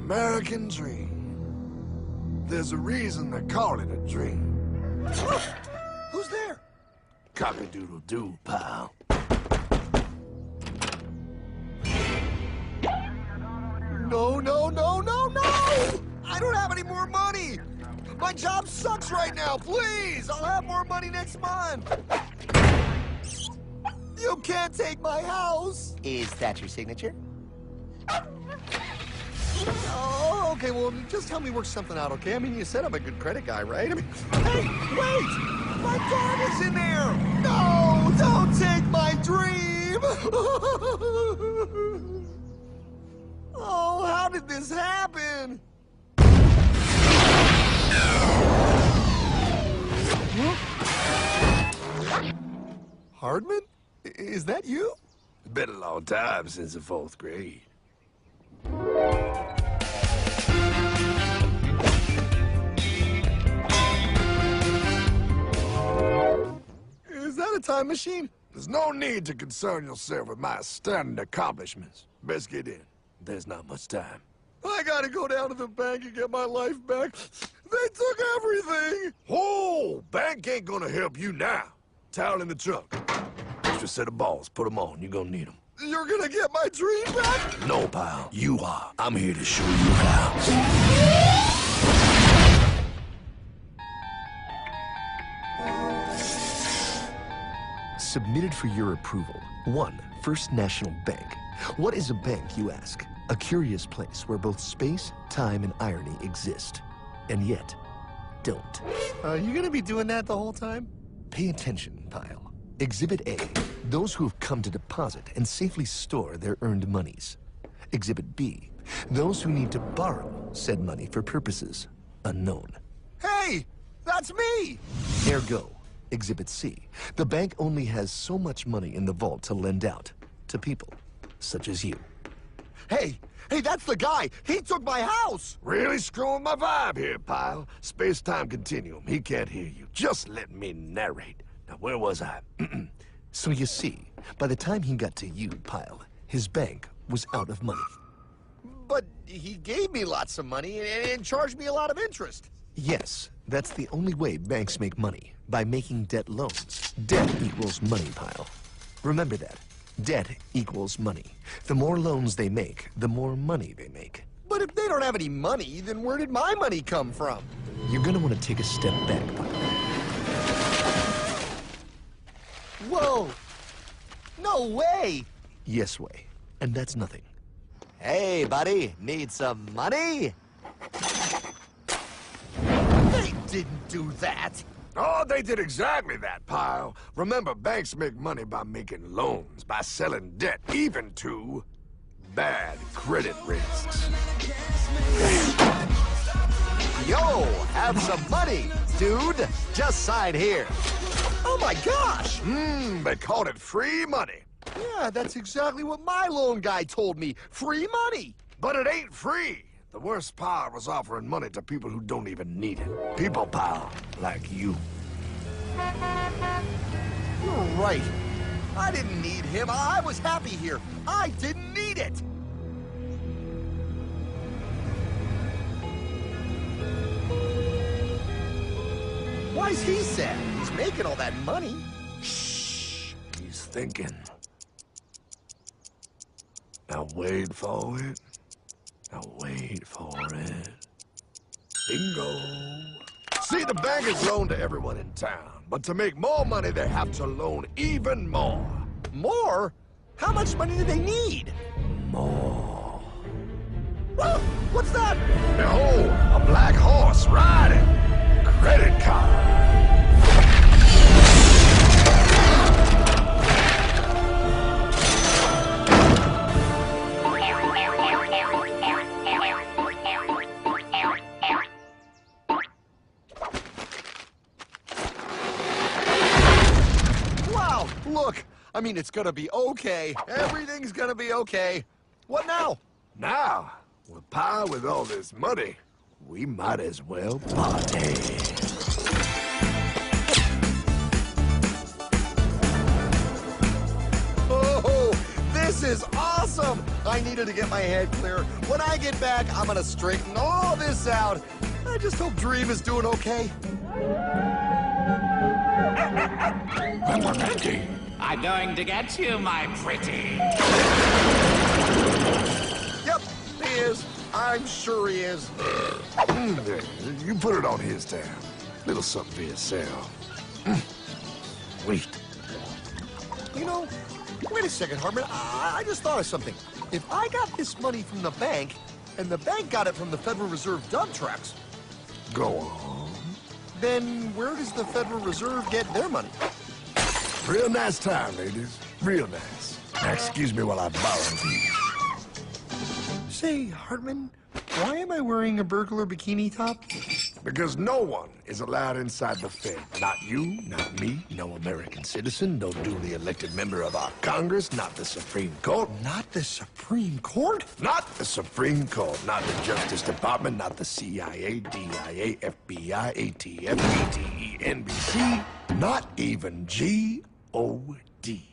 American dream. There's a reason they call it a dream. Who's there? Cock-a-doodle-doo, pal. No, no, no, no, no! I don't have any more money! My job sucks right now, please! I'll have more money next month! You can't take my house! Is that your signature? Oh, okay, well, just help me work something out, okay? I mean, you said I'm a good credit guy, right? I mean, hey, wait! My dog is in there! No, don't take my dream! Oh, how did this happen? Hardman? Is that you? It's been a long time since the 4th grade. Is that a time machine? There's no need to concern yourself with my stunning accomplishments. Best get in. There's not much time. I gotta go down to the bank and get my life back. They took everything! Oh, bank ain't gonna help you now. Towel in the trunk. Extra set of balls. Put them on. You're gonna need them. You're gonna get my dream back? No, pal. You are. I'm here to show you how. Submitted for your approval. 1. First National Bank. What is a bank, you ask? A curious place where both space, time, and irony exist. And yet, don't. You gonna be doing that the whole time? Pay attention, pile. Exhibit A. Those who have come to deposit and safely store their earned monies. Exhibit B. Those who need to borrow said money for purposes unknown. Hey! That's me! Ergo, Exhibit C. The bank only has so much money in the vault to lend out to people such as you. Hey! Hey, that's the guy! He took my house! Really screwing my vibe here, pal. Space-time continuum. He can't hear you. Just let me narrate. Now, where was I? So you see, by the time he got to you, Pile, his bank was out of money. But he gave me lots of money and charged me a lot of interest. Yes, that's the only way banks make money, by making debt loans. Debt equals money, Pile. Remember that. Debt equals money. The more loans they make, the more money they make. But if they don't have any money, then where did my money come from? You're gonna want to take a step back, Pile. Whoa! No way! Yes way. And that's nothing. Hey, buddy, need some money? They didn't do that! Oh, they did exactly that, pal. Remember, banks make money by making loans, by selling debt, even to bad credit risks. Yo, have some money, dude. Just sign here. Oh my gosh! They called it free money. Yeah, that's exactly what my loan guy told me. Free money! But it ain't free. The worst part was offering money to people who don't even need it. People, pal, like you. You're right. I didn't need him. I was happy here. I didn't need it. Why's he sad? He's making all that money. Shh. He's thinking. Now wait for it. Now wait for it. Bingo. See, the bankers loan to everyone in town, but to make more money, they have to loan even more. More? How much money do they need? More. Whoa, what's that? Behold, a black horse riding. Credit card. Look, I mean, it's gonna be okay. Everything's gonna be okay. What now? Now, with power with all this money, we might as well party. Oh, this is awesome! awesome! I needed to get my head clear. When I get back, I'm gonna straighten all this out. I just hope Dream is doing okay. I'm going to get you, my pretty. Yep, he is. I'm sure he is. You put it on his tab. Little something for yourself. Wait. You know, wait a second, Hartman. I just thought of something. If I got this money from the bank, and the bank got it from the Federal Reserve dump trucks, Go on. then where does the Federal Reserve get their money? Real nice time, ladies. Real nice. Now, excuse me while I borrow these. Say, Hartman, why am I wearing a burglar bikini top? Because no one is allowed inside the Fed. Not you, not me, no American citizen, no duly elected member of our Congress, not the Supreme Court. Not the Supreme Court? Not the Supreme Court, not the Justice Department, not the CIA, DIA, FBI, ATF, ETE, NBC, not even G.O.D.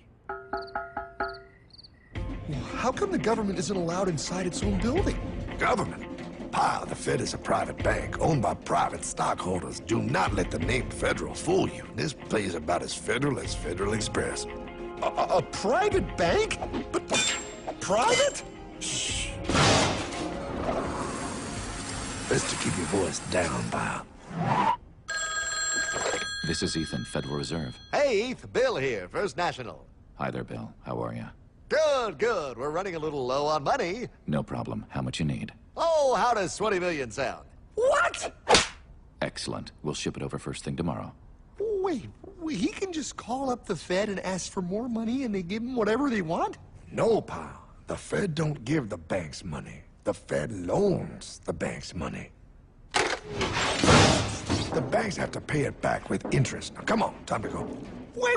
How come the government isn't allowed inside its own building? Government? Pile, the Fed is a private bank owned by private stockholders. Do not let the name Federal fool you. This place is about as federal as Federal Express. A private bank? But private? Shh. Best to keep your voice down, pal. This is Ethan, Federal Reserve. Hey, Eth, Bill here, First National. Hi there, Bill. How are you? Good, good. We're running a little low on money. No problem. How much you need? Oh, how does 20 million sound? What? Excellent. We'll ship it over first thing tomorrow. Wait, he can just call up the Fed and ask for more money and they give him whatever they want? No, pal. The Fed don't give the banks money. The Fed loans the banks money. The banks have to pay it back with interest. Now, come on, time to go. Wait.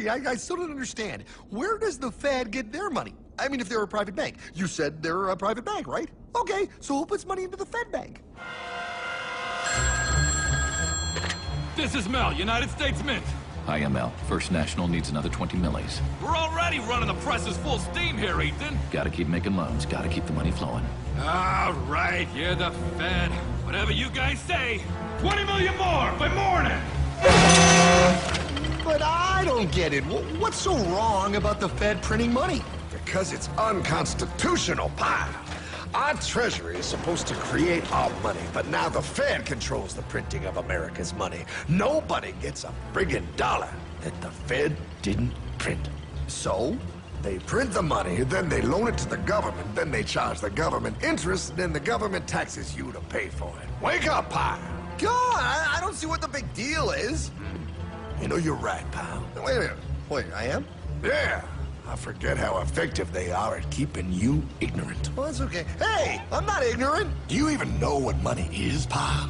I still don't understand. Where does the Fed get their money? I mean, if they're a private bank. You said they're a private bank, right? Okay, so who puts money into the Fed bank? This is Mel, United States Mint. Hi, ML. First National needs another 20 millis. We're already running the presses full steam here, Ethan. Gotta keep making loans. Gotta keep the money flowing. All right, you're the Fed. Whatever you guys say. 20 million more by morning. But I don't get it. What's so wrong about the Fed printing money? Because it's unconstitutional, pal. Our Treasury is supposed to create our money, but now the Fed controls the printing of America's money. Nobody gets a friggin' dollar that the Fed didn't print. So? They print the money, then they loan it to the government, then they charge the government interest, then the government taxes you to pay for it. Wake up, pal! God, I don't see what the big deal is. You know, you're right, pal. Wait a minute. Wait, I am? Yeah. I forget how effective they are at keeping you ignorant. Well, that's okay. Hey, I'm not ignorant. Do you even know what money is, pal?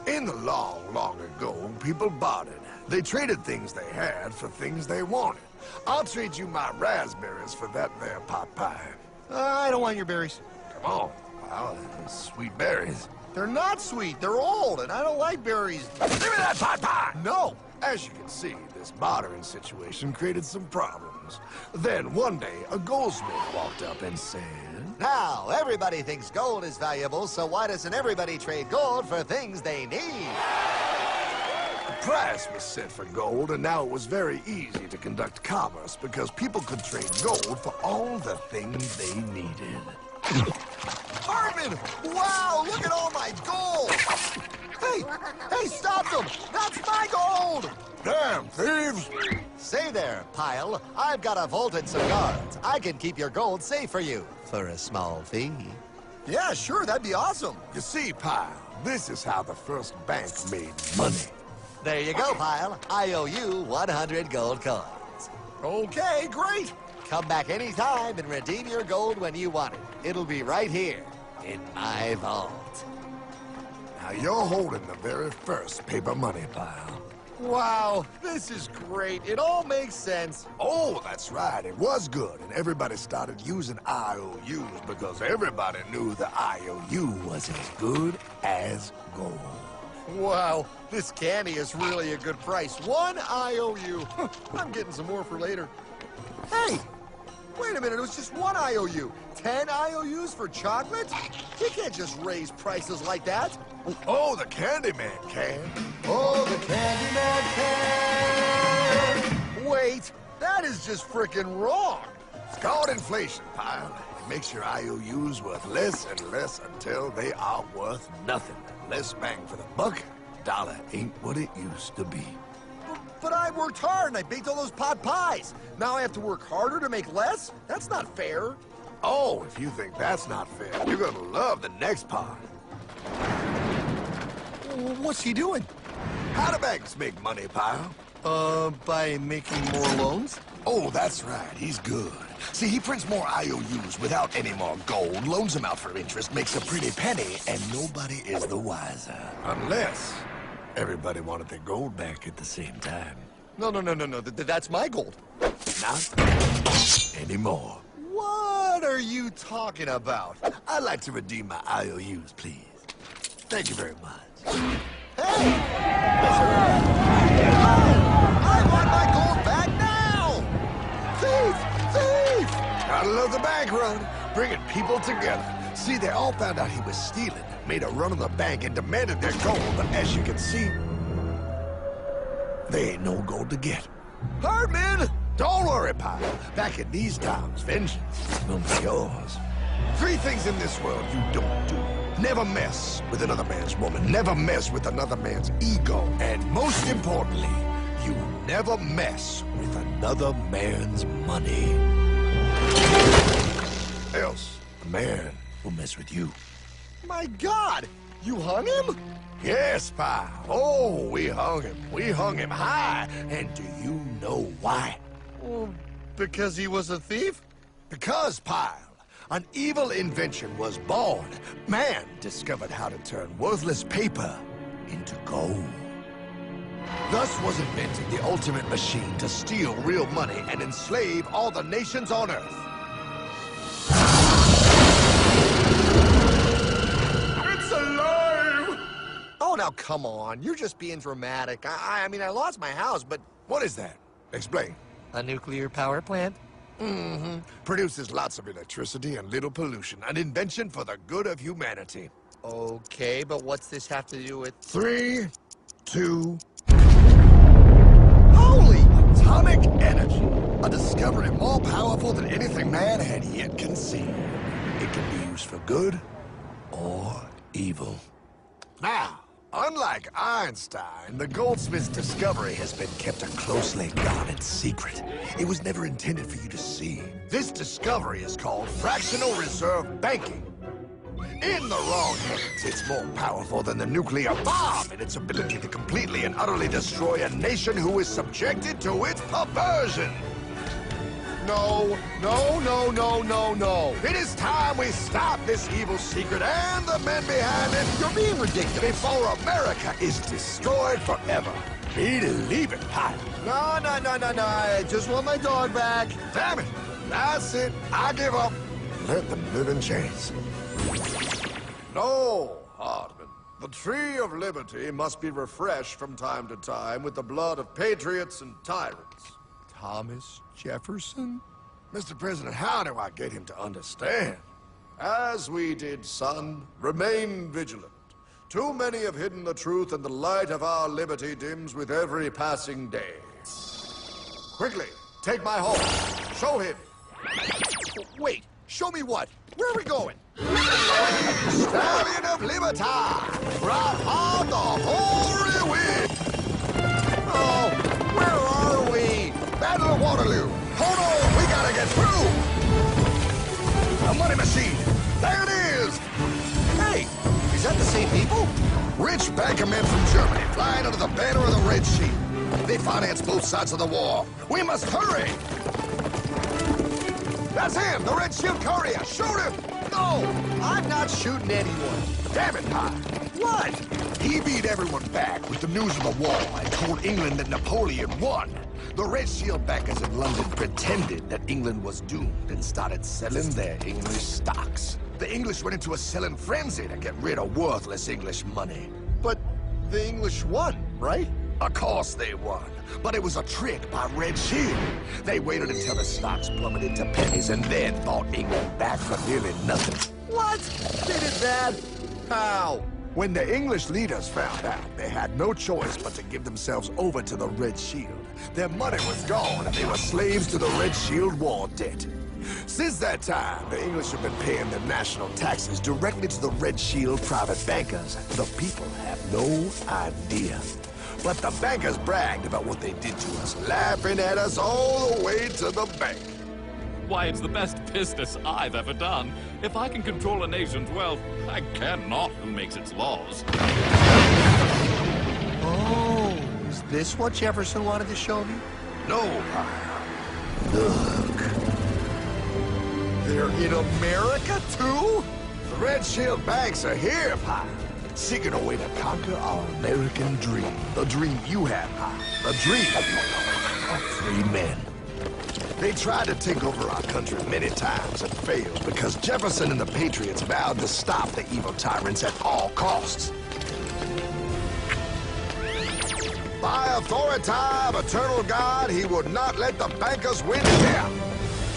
In the long ago, people bartered. They traded things they had for things they wanted. I'll trade you my raspberries for that there pot pie. I don't want your berries. Come on, pal. Sweet berries. They're not sweet. They're old, and I don't like berries. Give me that pot pie! No. As you can see, this bartering situation created some problems. Then one day, a goldsmith walked up and said, Now, everybody thinks gold is valuable, so why doesn't everybody trade gold for things they need? a price was set for gold, and now it was very easy to conduct commerce because people could trade gold for all the things they needed. Hartman! Wow, look at all my gold! Hey, stop them! That's my gold! Damn thieves! Say there, Pile. I've got a vault and some guards. I can keep your gold safe for you for a small fee. Yeah, sure, that'd be awesome. You see, Pile, this is how the first bank made money. There you go, Pile. I owe you 100 gold coins. Okay, great. Come back anytime and redeem your gold when you want it. It'll be right here in my vault. Now you're holding the very first paper money, Pile. Wow, this is great. It all makes sense. Oh, that's right. It was good, and everybody started using IOUs because everybody knew the IOU was as good as gold. Wow, this candy is really a good price. 1 IOU. I'm getting some more for later. Hey, wait a minute, it was just 1 IOU. 10 IOUs for chocolate? You can't just raise prices like that. Oh, the Candyman can. Oh, the Candyman can! Wait, that is just frickin' wrong. It's called inflation, pal. It makes your IOUs worth less and less until they are worth nothing. Less bang for the buck. Dollar ain't what it used to be. But I worked hard and I baked all those pot pies. Now I have to work harder to make less? That's not fair. Oh, if you think that's not fair, you're gonna love the next part. What's he doing? How do banks make money, pal? By making more loans? Oh, that's right. He's good. See, he prints more IOUs without any more gold, loans them out for interest, makes a pretty penny, and nobody is the wiser. Unless everybody wanted their gold back at the same time. No. That's my gold. Not anymore. What are you talking about? I'd like to redeem my IOUs, please. Thank you very much. Hey! I want my gold back now! Thief! Thief! Gotta love the bank run, bringing people together. See, they all found out he was stealing, made a run on the bank, and demanded their gold, but as you can see, there ain't no gold to get. Hardman! Don't worry, pal. Back in these times, vengeance will be yours. 3 things in this world you don't do. Never mess with another man's woman. Never mess with another man's ego. And most importantly, you never mess with another man's money. Else, the man will mess with you. My God! You hung him? Yes, pal. Oh, we hung him. We hung him high. And do you know why? Well, because he was a thief? Because, pal, an evil invention was born. Man discovered how to turn worthless paper into gold. Thus was invented the ultimate machine to steal real money and enslave all the nations on Earth. It's alive! Oh, now come on. You're just being dramatic. I mean, I lost my house, but... What is that? Explain. A nuclear power plant? Mm-hmm. Produces lots of electricity and little pollution. An invention for the good of humanity. Okay, but what's this have to do with... 3, 2... Holy! Atomic energy. A discovery more powerful than anything man had yet conceived. It can be used for good or evil. Now, unlike Einstein, the goldsmith's discovery has been kept a closely guarded secret. It was never intended for you to see. This discovery is called fractional reserve banking. In the wrong hands, it's more powerful than the nuclear bomb in its ability to completely and utterly destroy a nation who is subjected to its perversion. No. It is time we stop this evil secret and the men behind it. You're being ridiculous. Before America is destroyed forever. Believe it, pal. No. I just want my dog back. Damn it. That's it. I give up. Let them live in chains. No, Hardman. The tree of liberty must be refreshed from time to time with the blood of patriots and tyrants. Thomas Jefferson? Mr. President, how do I get him to understand? As we did, son, remain vigilant. Too many have hidden the truth, and the light of our liberty dims with every passing day. Quickly, take my horse. Show him. Wait, show me what? Where are we going? Stallion of Liberty! Right on the hoary wind! Oh, where are we? Battle of Waterloo! Hold on, we gotta get through! A money machine! There it is! Hey, is that the same people? Rich banker men from Germany flying under the banner of the Red Sheep. They finance both sides of the war. We must hurry! That's him, the Red Shield courier! Shoot him! No, I'm not shooting anyone. Damn it, Pie! What? He beat everyone back with the news of the war and told England that Napoleon won. The Red Shield backers in London pretended that England was doomed and started selling their English stocks. The English went into a selling frenzy to get rid of worthless English money. But the English won, right? Of course they won. But it was a trick by Red Shield. They waited until the stocks plummeted to pennies and then bought England back for nearly nothing. What? They did that? How? When the English leaders found out, they had no choice but to give themselves over to the Red Shield. Their money was gone, and they were slaves to the Red Shield war debt. Since that time, the English have been paying their national taxes directly to the Red Shield private bankers. The people have no idea. But the bankers bragged about what they did to us, laughing at us all the way to the bank. Why, it's the best business I've ever done. If I can control a nation's wealth, I cannot who makes its laws. Oh, is this what Jefferson wanted to show me? No, Pyle. Look. They're in America, too? The Red Shield banks are here, Pyle. Seeking a way to conquer our American dream. The dream you have, Pyle. The dream of free men. They tried to take over our country many times and failed because Jefferson and the Patriots vowed to stop the evil tyrants at all costs. By authority of eternal God, he would not let the bankers win here.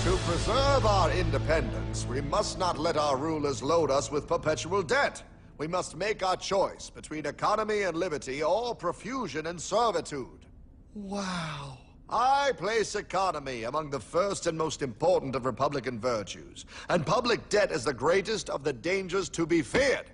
To preserve our independence, we must not let our rulers load us with perpetual debt. We must make our choice between economy and liberty or profusion and servitude. Wow. I place economy among the first and most important of Republican virtues, and public debt is the greatest of the dangers to be feared.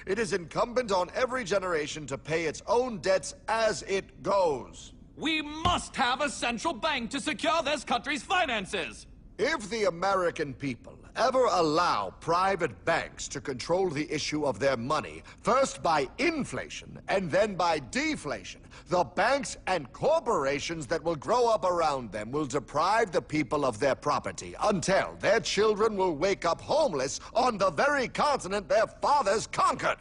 It is incumbent on every generation to pay its own debts as it goes. We must have a central bank to secure this country's finances. If the American people ever allow private banks to control the issue of their money, first by inflation and then by deflation, the banks and corporations that will grow up around them will deprive the people of their property until their children will wake up homeless on the very continent their fathers conquered.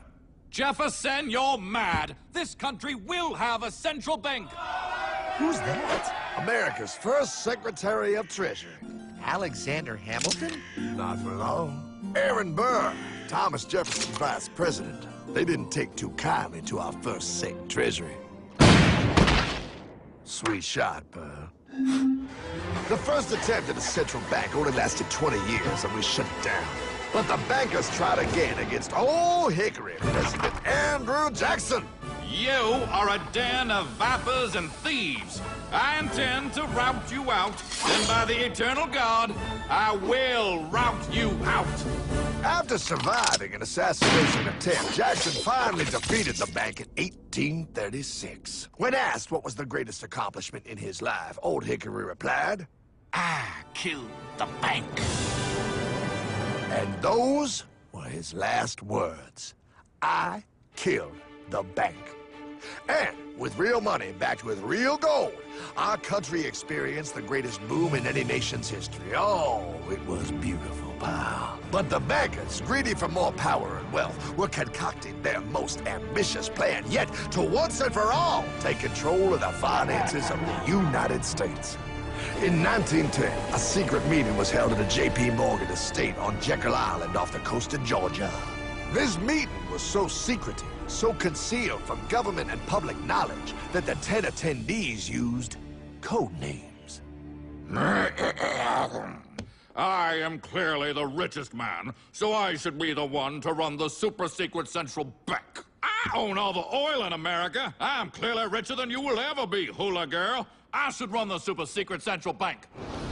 Jefferson, you're mad. This country will have a central bank. Who's that? America's first Secretary of Treasury. Alexander Hamilton? Not for long. Aaron Burr, Thomas Jefferson's vice president. They didn't take too kindly to our first Sec Treasury. Sweet shot, Burr. The first attempt at a central bank only lasted 20 years and we shut it down. But the bankers tried again against Old Hickory President Andrew Jackson. You are a den of vipers and thieves. I intend to rout you out, and by the eternal God, I will rout you out. After surviving an assassination attempt, Jackson finally defeated the bank in 1836. When asked what was the greatest accomplishment in his life, Old Hickory replied, I killed the bank. and those were his last words. I killed the bank. And with real money backed with real gold, our country experienced the greatest boom in any nation's history. Oh, it was beautiful, pal. But the bankers, greedy for more power and wealth, were concocting their most ambitious plan yet to once and for all take control of the finances of the United States. In 1910, a secret meeting was held at a J.P. Morgan estate on Jekyll Island off the coast of Georgia. This meeting was so secretive, so concealed from government and public knowledge that the 10 attendees used code names. I am clearly the richest man, so I should be the one to run the super-secret central bank. I own all the oil in America. I'm clearly richer than you will ever be, hula girl. I should run the super-secret central bank.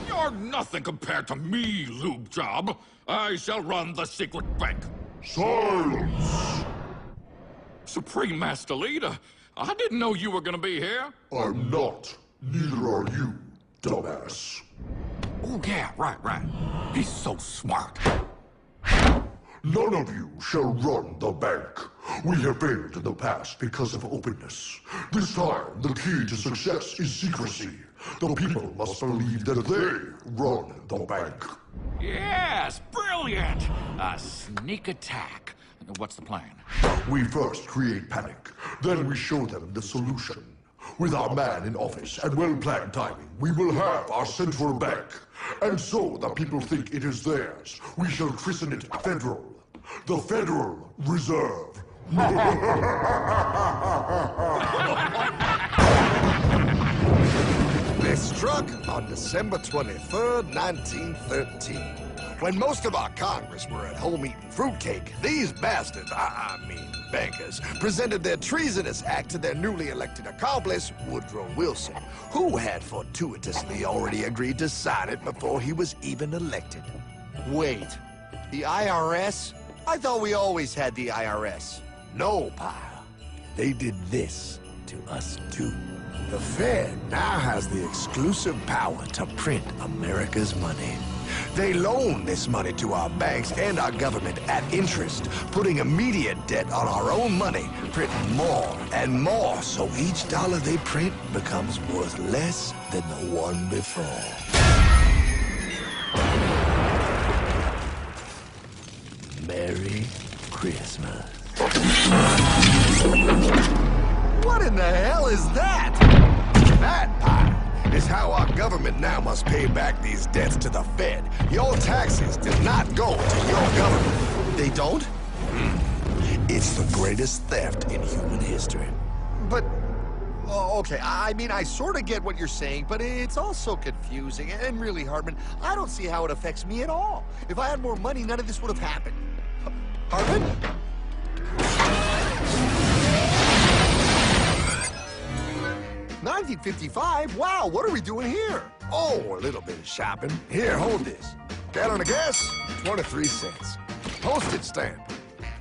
You're nothing compared to me, lube job. I shall run the secret bank. Silence! Supreme Master Leader, I didn't know you were gonna be here. I'm not. Neither are you, dumbass. Oh, yeah, right. He's so smart. None of you shall run the bank. We have failed in the past because of openness. This time, the key to success is secrecy. The people must believe that they run the bank. Yes, brilliant! A sneak attack. What's the plan? We first create panic, then we show them the solution. With our man in office and well-planned timing, we will have our central bank. And so the people think it is theirs. We shall christen it Federal. The Federal Reserve They struck on December 23rd, 1913. When most of our Congress were at home eating fruitcake, these bastards, I mean bankers, presented their treasonous act to their newly elected accomplice, Woodrow Wilson, who had fortuitously already agreed to sign it before he was even elected. Wait, the IRS? I thought we always had the IRS. No, pal. They did this to us too. The Fed now has the exclusive power to print America's money. They loan this money to our banks and our government at interest, putting immediate debt on our own money, printing more and more, so each dollar they print becomes worth less than the one before. Merry Christmas. What in the hell is that? That, pal, is how our government now must pay back these debts to the Fed. Your taxes did not go to your government. They don't? It's the greatest theft in human history. But, oh, okay, I mean, I sort of get what you're saying, but it's also confusing. And really, Hartman, I don't see how it affects me at all. If I had more money, none of this would have happened. Hartman? 1955? Wow, what are we doing here? Oh, a little bit of shopping. Here, hold this. Gallon of gas, 23 cents. Postage stamp,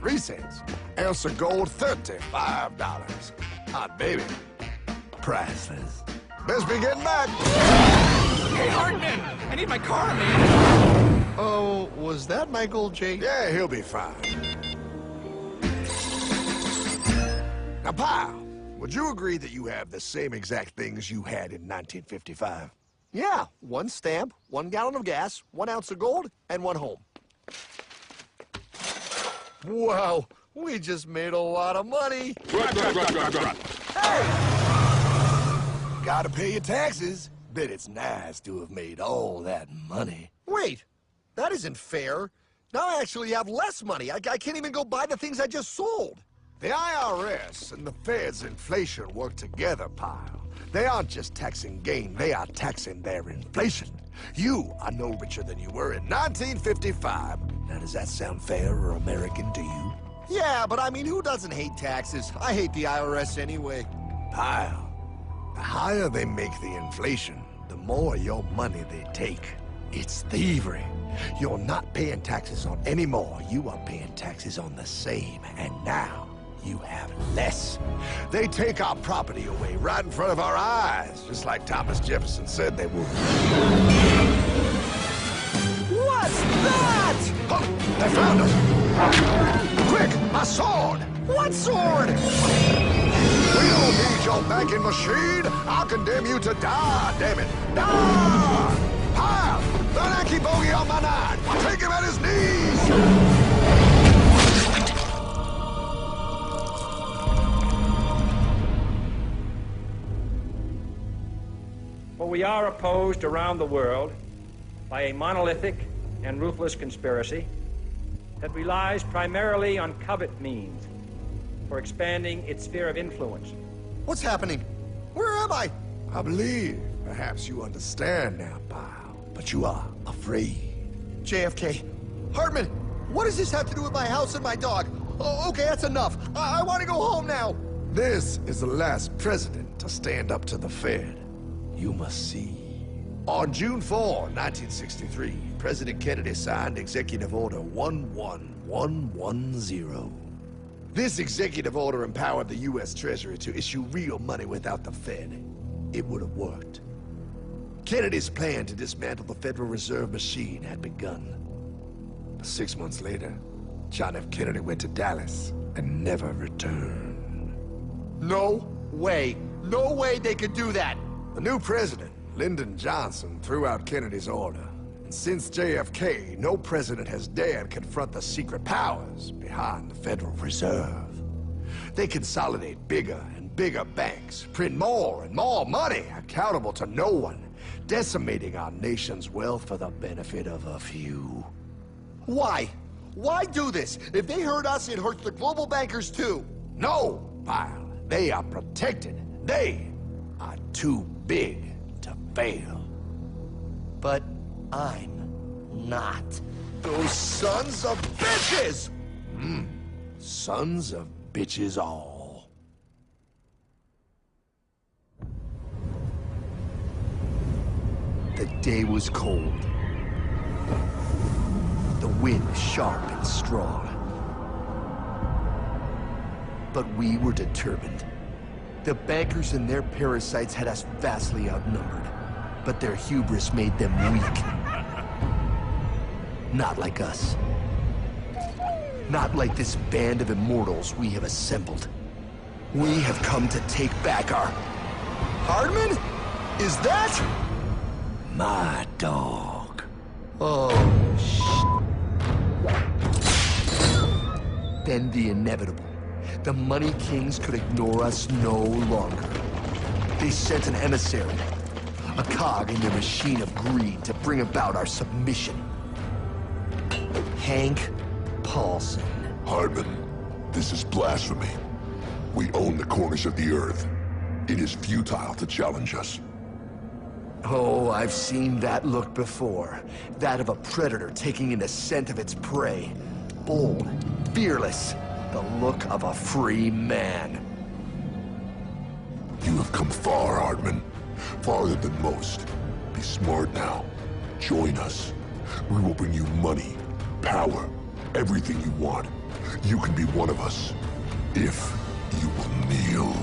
3 cents. Ounce of gold, $35. Hot baby. Priceless. Best be getting back. Hey, Hartman! I need my car, man! Oh, was that Michael J? Yeah, he'll be fine. Now, pal, would you agree that you have the same exact things you had in 1955? Yeah, 1 stamp, 1 gallon of gas, 1 ounce of gold, and 1 home. Wow, we just made a lot of money. Hey! Gotta pay your taxes. Bet it's nice to have made all that money. Wait, that isn't fair. Now I actually have less money. I can't even go buy the things I just sold. The IRS and the Fed's inflation work together, pal. They aren't just taxing gain, they are taxing their inflation. You are no richer than you were in 1955. Now, does that sound fair or American to you? Yeah, but I mean, who doesn't hate taxes? I hate the IRS anyway. Pal, the higher they make the inflation, the more your money they take. It's thievery. You're not paying taxes on any more. You are paying taxes on the same. And now, you have less. They take our property away right in front of our eyes, just like Thomas Jefferson said they would. What's that? Oh, they found us! Quick, my sword! What sword? We don't need your banking machine! I'll condemn you to die, damn it! Die! Pile! The Yankee bogey on my 9! Take him at his knees! For we are opposed around the world by a monolithic and ruthless conspiracy that relies primarily on covert means for expanding its sphere of influence. What's happening? Where am I? I believe perhaps you understand now, pal, but you are afraid. JFK. Hartman, what does this have to do with my house and my dog? Oh, okay, that's enough. I want to go home now. This is the last president to stand up to the Fed. You must see. On June 4, 1963, President Kennedy signed Executive Order 11110. This executive order empowered the U.S. Treasury to issue real money without the Fed. It would have worked. Kennedy's plan to dismantle the Federal Reserve machine had begun. But 6 months later, John F. Kennedy went to Dallas and never returned. No way. No way they could do that. The new president, Lyndon Johnson, threw out Kennedy's order. And since JFK, no president has dared confront the secret powers behind the Federal Reserve. They consolidate bigger and bigger banks, print more and more money, accountable to no one, decimating our nation's wealth for the benefit of a few. Why? Why do this? If they hurt us, it hurts the global bankers too. No, pal. They are protected. They are too big to fail. But I'm not. Those sons of bitches! Sons of bitches all. The day was cold. The wind sharp and strong. But we were determined. The bankers and their parasites had us vastly outnumbered, but their hubris made them weak. Not like us. Not like this band of immortals we have assembled. We have come to take back our... Hardman? Is that? My dog. Oh, Then the inevitable. The Money Kings could ignore us no longer. They sent an emissary, a cog in their machine of greed to bring about our submission. Hank Paulson. Hardman, this is blasphemy. We own the corners of the earth. It is futile to challenge us. Oh, I've seen that look before. That of a predator taking in the scent of its prey. Bold, fearless, the look of a free man. You have come far, Hardman. Farther than most. Be smart now. Join us. We will bring you money, power, everything you want. You can be one of us, if you will kneel.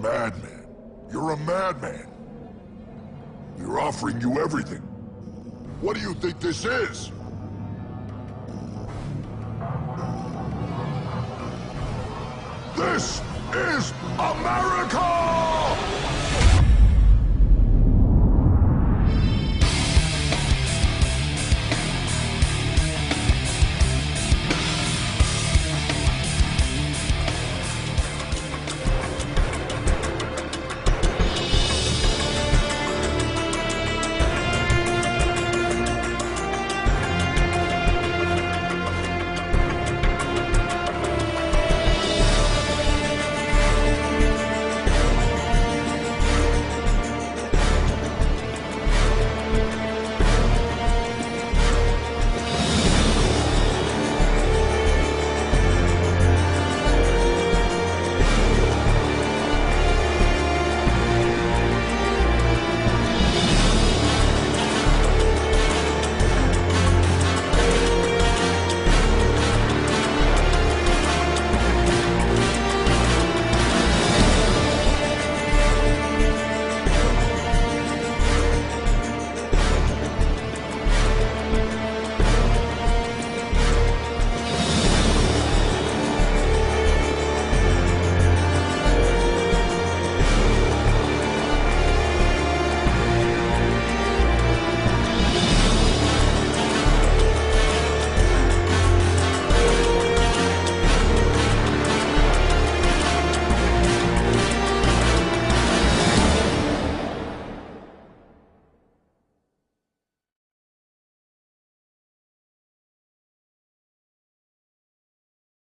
Madman. You're a madman. We're offering you everything. What do you think this is? This is America!